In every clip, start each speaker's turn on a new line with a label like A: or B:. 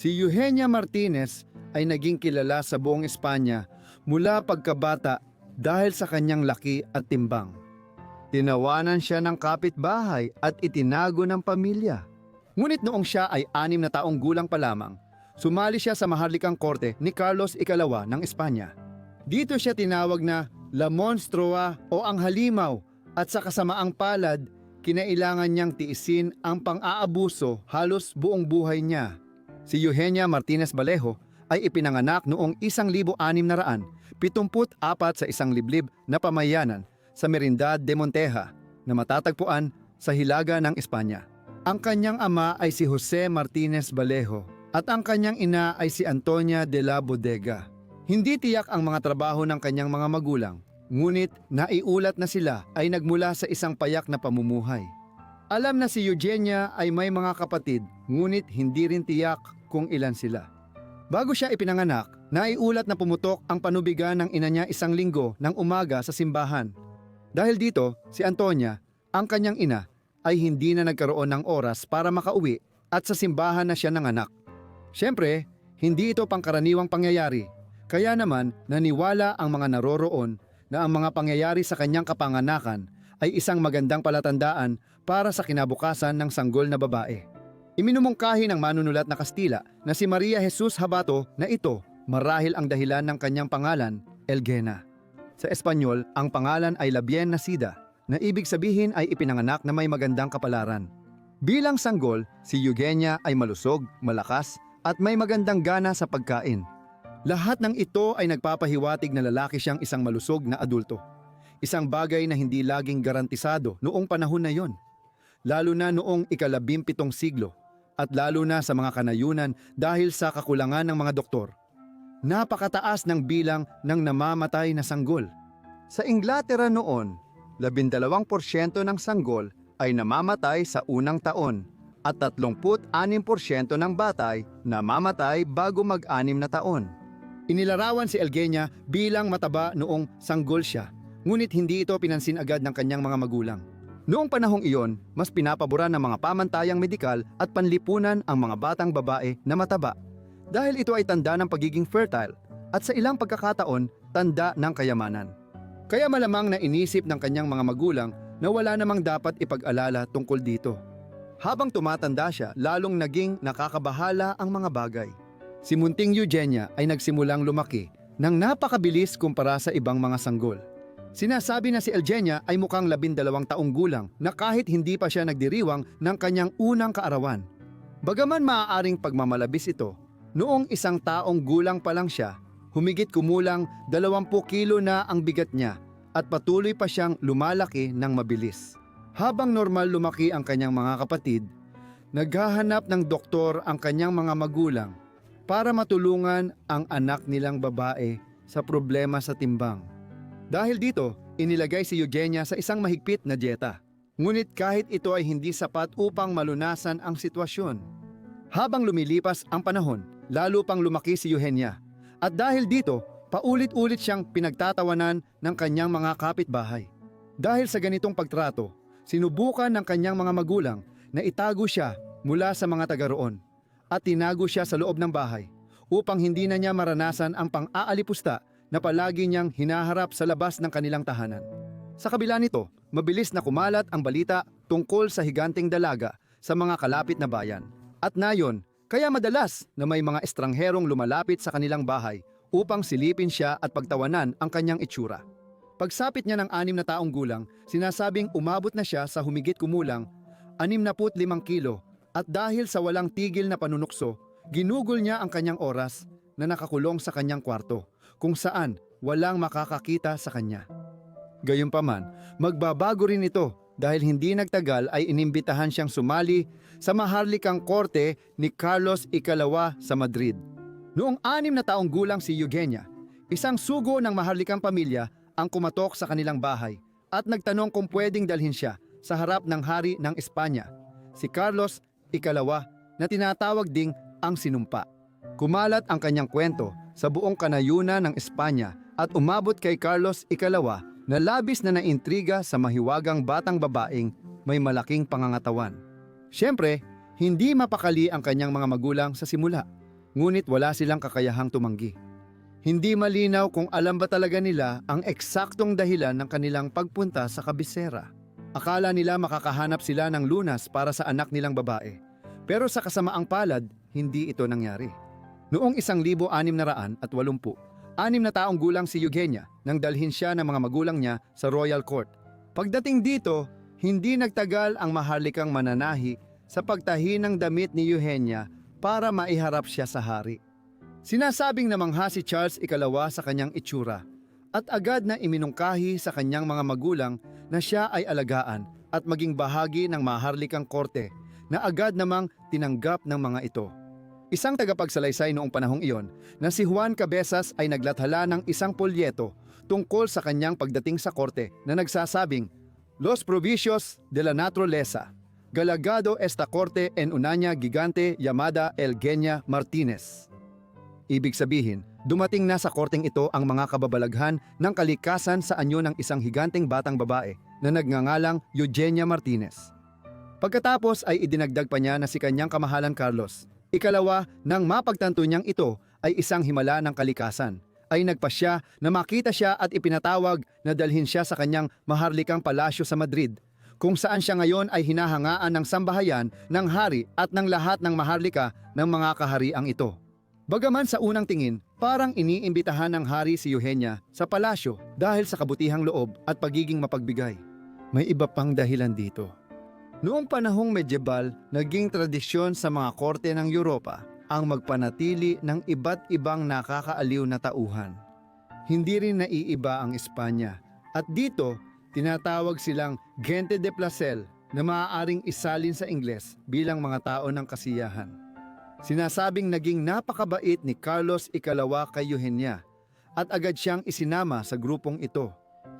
A: Si Eugenia Martinez ay naging kilala sa buong Espanya mula pagkabata dahil sa kanyang laki at timbang. Tinawanan siya ng kapitbahay at itinago ng pamilya. Ngunit noong siya ay 6 na taong gulang pa lamang, sumali siya sa maharlikang korte ni Carlos Ikalawa ng Espanya. Dito siya tinawag na La Monstrua o ang Halimaw at sa kasamaang palad, kinailangan niyang tiisin ang pang-aabuso halos buong buhay niya. Si Eugenia Martinez Vallejo ay ipinanganak noong 1674 sa isang liblib na pamayanan sa Merindad de Monteja na matatagpuan sa hilaga ng Espanya. Ang kanyang ama ay si Jose Martinez Vallejo at ang kanyang ina ay si Antonia de la Bodega. Hindi tiyak ang mga trabaho ng kanyang mga magulang, ngunit naiulat na sila ay nagmula sa isang payak na pamumuhay. Alam na si Eugenia ay may mga kapatid, ngunit hindi rin tiyak kung ilan sila. Bago siya ipinanganak, naiulat na pumutok ang panubigan ng ina niya 1 linggo ng umaga sa simbahan. Dahil dito, si Antonia, ang kanyang ina, ay hindi na nagkaroon ng oras para makauwi at sa simbahan na siya nanganak. Siyempre, hindi ito pangkaraniwang pangyayari, kaya naman naniwala ang mga naroroon na ang mga pangyayari sa kanyang kapanganakan ay isang magandang palatandaan para sa kinabukasan ng sanggol na babae. Iminumungkahi ng manunulat na Kastila na si Maria Jesus Habato na ito marahil ang dahilan ng kanyang pangalan, Elgena. Sa Espanyol, ang pangalan ay La Bien Nacida, na ibig sabihin ay ipinanganak na may magandang kapalaran. Bilang sanggol, si Eugenia ay malusog, malakas, at may magandang gana sa pagkain. Lahat ng ito ay nagpapahiwatig na lalaki siyang isang malusog na adulto. Isang bagay na hindi laging garantisado noong panahon na yon. Lalo na noong ika-17 siglo at lalo na sa mga kanayunan dahil sa kakulangan ng mga doktor. Napakataas ng bilang ng namamatay na sanggol. Sa Inglaterra noon, 12% ng sanggol ay namamatay sa unang taon at 36% ng batay namamatay bago mag-6 na taon. Inilarawan si Elgenia bilang mataba noong sanggol siya, ngunit hindi ito pinansin agad ng kanyang mga magulang. Noong panahong iyon, mas pinapaboran ng mga pamantayang medikal at panlipunan ang mga batang babae na mataba dahil ito ay tanda ng pagiging fertile at sa ilang pagkakataon, tanda ng kayamanan. Kaya malamang na inisip ng kanyang mga magulang na wala namang dapat ipag-alala tungkol dito. Habang tumatanda siya, lalong naging nakakabahala ang mga bagay. Si munting Eugenia ay nagsimulang lumaki ng napakabilis kumpara sa ibang mga sanggol. Sinasabi na si Eugenia ay mukhang 12 taong gulang na kahit hindi pa siya nagdiriwang ng kanyang unang kaarawan. Bagaman maaaring pagmamalabis ito, noong 1 taong gulang pa lang siya, humigit kumulang 20 kilo na ang bigat niya at patuloy pa siyang lumalaki ng mabilis. Habang normal lumaki ang kanyang mga kapatid, naghahanap ng doktor ang kanyang mga magulang para matulungan ang anak nilang babae sa problema sa timbang. Dahil dito, inilagay si Eugenia sa isang mahigpit na dieta. Ngunit kahit ito ay hindi sapat upang malunasan ang sitwasyon. Habang lumilipas ang panahon, lalo pang lumaki si Eugenia. At dahil dito, paulit-ulit siyang pinagtatawanan ng kanyang mga kapitbahay. Dahil sa ganitong pagtrato, sinubukan ng kanyang mga magulang na itago siya mula sa mga taga roon at tinago siya sa loob ng bahay upang hindi na niya maranasan ang pang-aalipusta na palagi niyang hinaharap sa labas ng kanilang tahanan. Sa kabila nito, mabilis na kumalat ang balita tungkol sa higanting dalaga sa mga kalapit na bayan. At nayon, kaya madalas na may mga estrangherong lumalapit sa kanilang bahay upang silipin siya at pagtawanan ang kanyang itsura. Pagsapit niya ng 6 na taong gulang, sinasabing umabot na siya sa humigit kumulang 65 kilo at dahil sa walang tigil na panunukso, ginugol niya ang kanyang oras na nakakulong sa kanyang kwarto kung saan walang makakakita sa kanya. Gayunpaman, magbabago rin ito dahil hindi nagtagal ay inimbitahan siyang sumali sa maharlikang korte ni Carlos Ikalawa sa Madrid. Noong 6 na taong gulang si Eugenia, isang sugo ng maharlikang pamilya ang kumatok sa kanilang bahay at nagtanong kung pwedeng dalhin siya sa harap ng hari ng Espanya, si Carlos Ikalawa na tinatawag ding ang sinumpa. Kumalat ang kanyang kwento sa buong kanayunan ng Espanya at umabot kay Carlos Ikalawa na labis na naintriga sa mahiwagang batang babaeng may malaking pangangatawan. Siyempre, hindi mapakali ang kanyang mga magulang sa simula. ngunit wala silang kakayahang tumanggi. Hindi malinaw kung alam ba talaga nila ang eksaktong dahilan ng kanilang pagpunta sa kabisera. Akala nila makakahanap sila ng lunas para sa anak nilang babae. Pero sa kasamaang palad, hindi ito nangyari. Noong 1680, 6 na taong gulang si Eugenia nang dalhin siya ng mga magulang niya sa Royal Court. Pagdating dito, hindi nagtagal ang maharlikang mananahi sa pagtahi ng damit ni Eugenia para maiharap siya sa hari. Sinasabing namangha si Charles Ikalawa sa kanyang itsura at agad na iminungkahi sa kanyang mga magulang na siya ay alagaan at maging bahagi ng maharlikang korte na agad namang tinanggap ng mga ito. Isang tagapagsalaysay noong panahong iyon na si Juan Cabezas ay naglathala ng isang polyeto tungkol sa kanyang pagdating sa korte na nagsasabing, Los provicios de la naturaleza, galagado esta corte en una gigante llamada Eugenia Martinez. Ibig sabihin, dumating na sa korteng ito ang mga kababalaghan ng kalikasan sa anyo ng isang higanteng batang babae na nagngangalang Eugenia Martinez. Pagkatapos ay idinagdag pa niya na si kanyang kamahalan Carlos, ikalawa nang mapagtanto niyang ito ay isang himala ng kalikasan, ay nagpasya na makita siya at ipinatawag na dalhin siya sa kanyang maharlikang palasyo sa Madrid, kung saan siya ngayon ay hinahangaan ng sambahayan ng hari at ng lahat ng maharlika ng mga kahariang ito. Bagaman sa unang tingin, parang iniimbitahan ng hari si Eugenia sa palasyo dahil sa kabutihang loob at pagiging mapagbigay. May iba pang dahilan dito. Noong panahong medyebal, naging tradisyon sa mga korte ng Europa ang magpanatili ng iba't ibang nakakaaliw na tauhan. Hindi rin naiiba ang Espanya at dito tinatawag silang gente de placel na maaaring isalin sa Ingles bilang mga tao ng kasiyahan. Sinasabing naging napakabait ni Carlos Ikalawa kay Eugenia at agad siyang isinama sa grupong ito.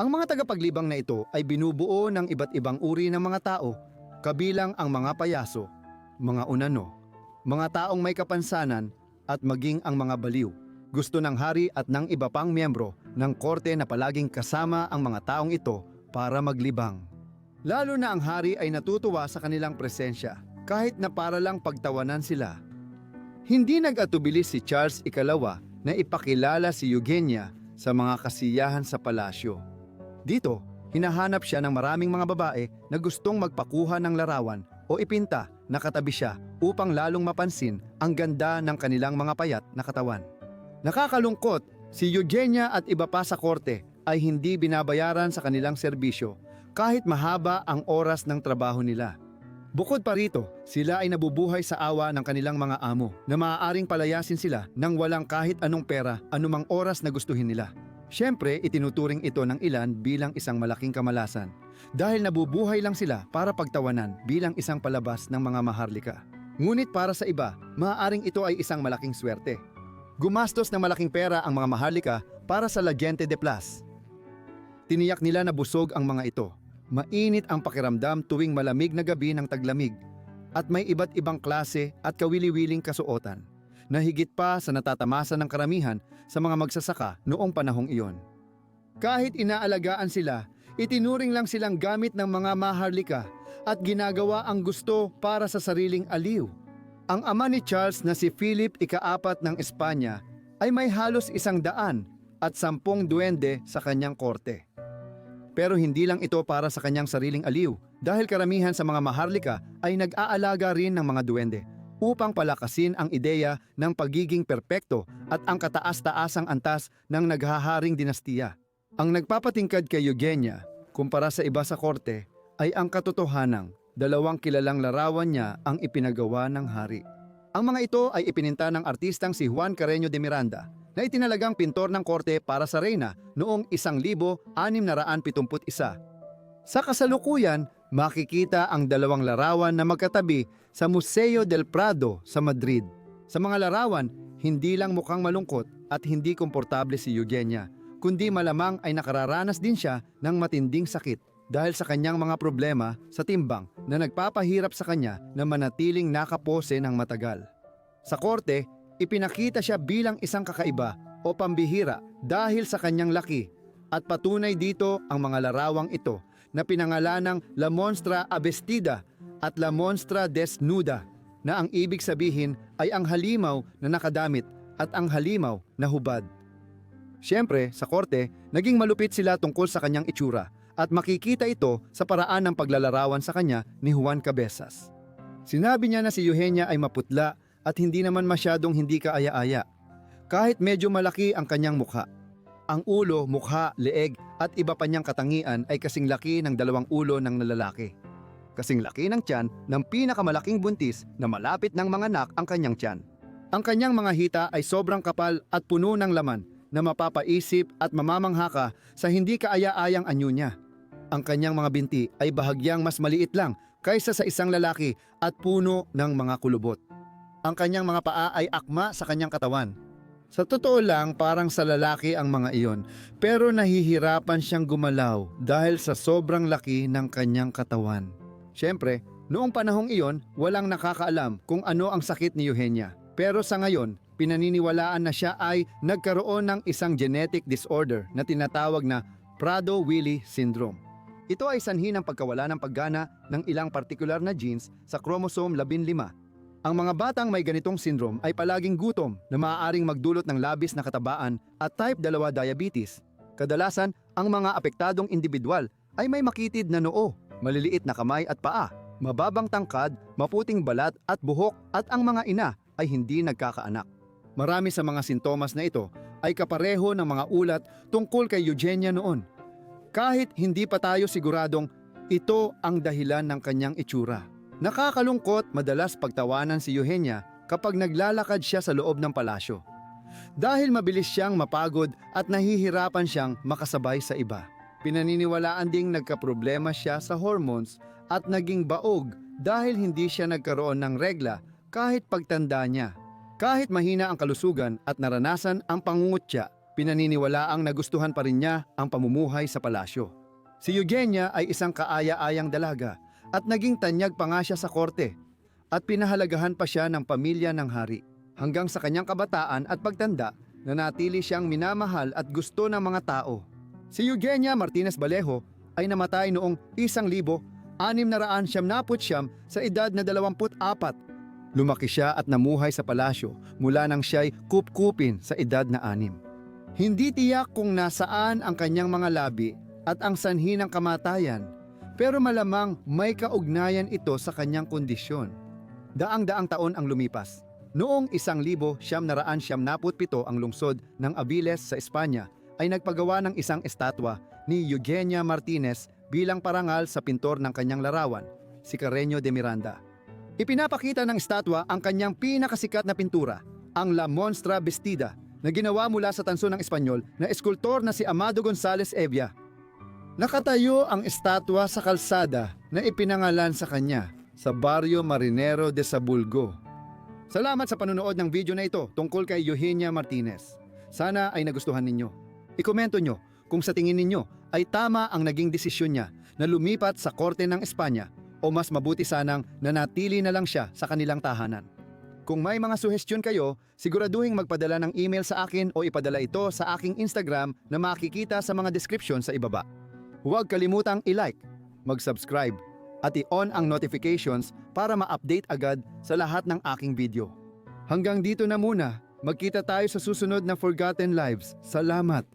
A: Ang mga tagapaglibang na ito ay binubuo ng iba't ibang uri ng mga tao, kabilang ang mga payaso, mga unano, mga taong may kapansanan at maging ang mga baliw. Gusto ng hari at ng iba pang miyembro ng korte na palaging kasama ang mga taong ito para maglibang. Lalo na ang hari ay natutuwa sa kanilang presensya kahit na para lang pagtawanan sila. Hindi nag-atubili si Charles Ikalawa na ipakilala si Eugenia sa mga kasiyahan sa palasyo. Dito, hinahanap siya ng maraming mga babae na gustong magpakuha ng larawan o ipinta na katabi siya upang lalong mapansin ang ganda ng kanilang mga payat na katawan. Nakakalungkot, si Eugenia at iba pa sa korte ay hindi binabayaran sa kanilang serbisyo kahit mahaba ang oras ng trabaho nila. Bukod pa rito, sila ay nabubuhay sa awa ng kanilang mga amo na maaaring palayasin sila nang walang kahit anong pera anumang oras na gustuhin nila. Siyempre, itinuturing ito ng ilan bilang isang malaking kamalasan dahil nabubuhay lang sila para pagtawanan bilang isang palabas ng mga maharlika. Ngunit para sa iba, maaaring ito ay isang malaking swerte. Gumastos ng malaking pera ang mga maharlika para sa la gente de place. Tiniyak nila na busog ang mga ito. Mainit ang pakiramdam tuwing malamig na gabi ng taglamig at may iba't ibang klase at kawili-wiling kasuotan na higit pa sa natatamasa ng karamihan sa mga magsasaka noong panahong iyon. Kahit inaalagaan sila, itinuring lang silang gamit ng mga maharlika at ginagawa ang gusto para sa sariling aliw. Ang ama ni Charles na si Philip ika-4 ng Espanya ay may halos 100 at 10 duwende sa kanyang korte. Pero hindi lang ito para sa kanyang sariling aliw dahil karamihan sa mga maharlika ay nag-aalaga rin ng mga duwende upang palakasin ang ideya ng pagiging perpekto at ang kataas-taasang antas ng naghaharing dinastiya. Ang nagpapatingkad kay Eugenia kumpara sa iba sa korte ay ang katotohanang 2 kilalang larawan niya ang ipinagawa ng hari. Ang mga ito ay ipininta ng artistang si Juan Carreño de Miranda na itinalagang pintor ng korte para sa reyna noong 1671. Sa kasalukuyan, makikita ang 2 larawan na magkatabi sa Museo del Prado sa Madrid. Sa mga larawan, hindi lang mukhang malungkot at hindi komportable si Eugenia, kundi malamang ay nakararanas din siya ng matinding sakit dahil sa kanyang mga problema sa timbang na nagpapahirap sa kanya na manatiling nakapose ng matagal. Sa korte, ipinakita siya bilang isang kakaiba o pambihira dahil sa kanyang laki at patunay dito ang mga larawang ito na pinangalanang La Monstra Avestida at La Monstra Desnuda na ang ibig sabihin ay ang halimaw na nakadamit at ang halimaw na hubad. Siyempre, sa korte, naging malupit sila tungkol sa kanyang itsura at makikita ito sa paraan ng paglalarawan sa kanya ni Juan Cabezas. Sinabi niya na si Eugenia ay maputla at hindi naman masyadong hindi kaaya-aya. Kahit medyo malaki ang kanyang mukha. Ang ulo, mukha, leeg at iba pa niyang katangian ay kasing laki ng dalawang ulo ng lalaki. Kasing laki ng tiyan ng pinakamalaking buntis na malapit ng manganak ang kanyang tiyan. Ang kanyang mga hita ay sobrang kapal at puno ng laman na mapapaisip at mamamangha ka sa hindi kaaya-ayang anyo niya. Ang kanyang mga binti ay bahagyang mas maliit lang kaysa sa isang lalaki at puno ng mga kulubot. Ang kanyang mga paa ay akma sa kanyang katawan. Sa totoo lang, parang sa lalaki ang mga iyon, pero nahihirapan siyang gumalaw dahil sa sobrang laki ng kanyang katawan. Siyempre, noong panahong iyon, walang nakakaalam kung ano ang sakit ni Eugenia. Pero sa ngayon, pinaniniwalaan na siya ay nagkaroon ng isang genetic disorder na tinatawag na Prader-Willi syndrome. Ito ay sanhi ng pagkawala ng paggana ng ilang partikular na genes sa chromosome 15. Ang mga batang may ganitong syndrome ay palaging gutom na maaaring magdulot ng labis na katabaan at type 2 diabetes. Kadalasan, ang mga apektadong individual ay may makitid na noo, maliliit na kamay at paa, mababang tangkad, maputing balat at buhok at ang mga ina ay hindi nagkakaanak. Marami sa mga sintomas na ito ay kapareho ng mga ulat tungkol kay Eugenia noon. Kahit hindi pa tayo siguradong ito ang dahilan ng kanyang itsura. Nakakalungkot madalas pagtawanan si Eugenia kapag naglalakad siya sa loob ng palasyo. Dahil mabilis siyang mapagod at nahihirapan siyang makasabay sa iba. Pinaniniwalaan ding nagkaproblema siya sa hormones at naging baog dahil hindi siya nagkaroon ng regla kahit pagtanda niya. Kahit mahina ang kalusugan at naranasan ang pangungutya, pinaniniwalaang nagustuhan pa rin niya ang pamumuhay sa palasyo. Si Eugenia ay isang kaaya-ayang dalaga at naging tanyag pa nga siya sa korte at pinahalagahan pa siya ng pamilya ng hari. Hanggang sa kanyang kabataan at pagtanda, nanatili siyang minamahal at gusto ng mga tao. Si Eugenia Martinez Vallejo ay namatay noong 1679 sa edad na 24. Lumaki siya at namuhay sa palasyo mula nang siya'y kupkupin sa edad na 6. Hindi tiyak kung nasaan ang kanyang mga labi at ang sanhi ng kamatayan, pero malamang may kaugnayan ito sa kanyang kondisyon. Daang-daang taon ang lumipas. Noong 1977 ang lungsod ng Aviles sa Espanya ay nagpagawa ng isang estatwa ni Eugenia Martinez bilang parangal sa pintor ng kanyang larawan, si Carreño de Miranda. Ipinapakita ng estatwa ang kanyang pinakasikat na pintura, ang La Monstra Vestida, na ginawa mula sa tanso ng Espanyol na eskultor na si Amado González Evia. Nakatayo ang estatwa sa kalsada na ipinangalan sa kanya sa Barrio Marinero de Sabulgo. Salamat sa panunood ng video na ito tungkol kay Eugenia Martinez. Sana ay nagustuhan ninyo. Ikomento nyo kung sa tingin ninyo ay tama ang naging desisyon niya na lumipat sa korte ng Espanya o mas mabuti sanang nanatili na lang siya sa kanilang tahanan. Kung may mga suhestyon kayo, siguraduhin magpadala ng email sa akin o ipadala ito sa aking Instagram na makikita sa mga description sa ibaba. Huwag kalimutang i-like, mag-subscribe, at i-on ang notifications para ma-update agad sa lahat ng aking video. Hanggang dito na muna, magkita tayo sa susunod na Forgotten Lives. Salamat!